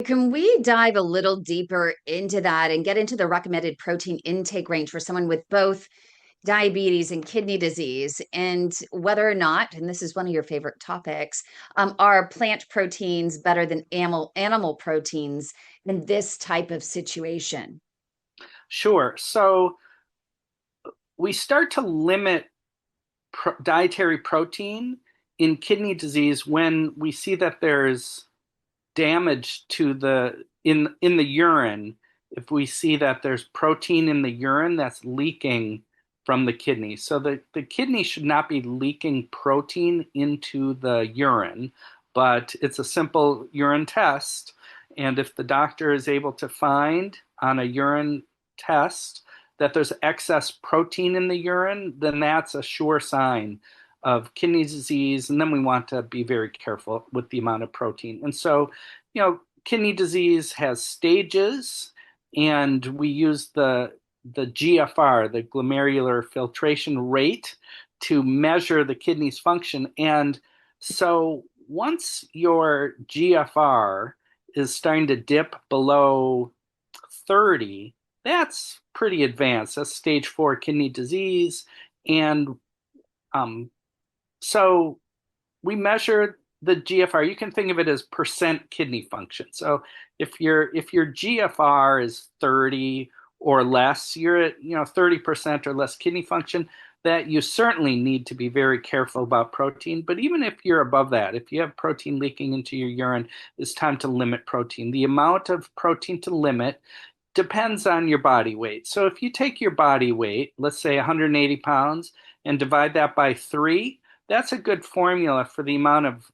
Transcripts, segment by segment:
can we dive a little deeper into that and get into the recommended protein intake range for someone with both diabetes and kidney disease, and whether or not, and this is one of your favorite topics, are plant proteins better than animal proteins in this type of situation? Sure. So we start to limit dietary protein in kidney disease when we see that there's damage to the in the urine. If we see that there's protein in the urine that's leaking from the kidney. So the kidney should not be leaking protein into the urine, but it's a simple urine test. And if the doctor is able to find on a urine test that there's excess protein in the urine, then that's a sure sign of kidney disease. And then we want to be very careful with the amount of protein. And so, kidney disease has stages, and we use the GFR, the glomerular filtration rate, to measure the kidney's function. And so once your GFR is starting to dip below 30, that's pretty advanced. That's stage 4 kidney disease. And um, so we measure the GFR. You can think of it as percent kidney function. So if your GFR is 30 or less, you're at 30% or less kidney function. That you certainly need to be very careful about protein. But even if you're above that, if you have protein leaking into your urine, it's time to limit protein. The amount of protein to limit depends on your body weight. So if you take your body weight, let's say 180 pounds, and divide that by 3, that's a good formula for the amount of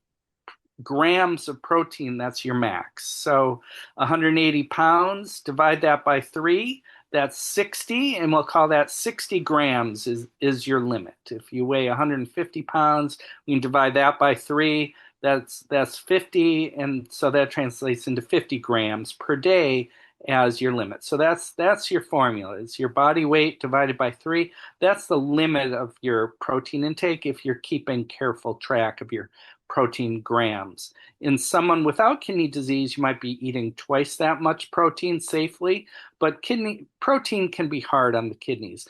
grams of protein that's your max. So 180 pounds, divide that by 3, that's 60, and we'll call that 60 grams is your limit. If you weigh 150 pounds, we can divide that by 3, that's 50, and so that translates into 50 grams per day as your limit. So that's your formula. It's your body weight divided by 3. That's the limit of your protein intake if you're keeping careful track of your protein grams. In someone without kidney disease, you might be eating twice that much protein safely, but kidney protein can be hard on the kidneys.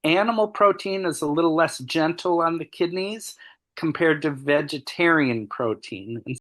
Animal protein is a little less gentle on the kidneys compared to vegetarian protein. And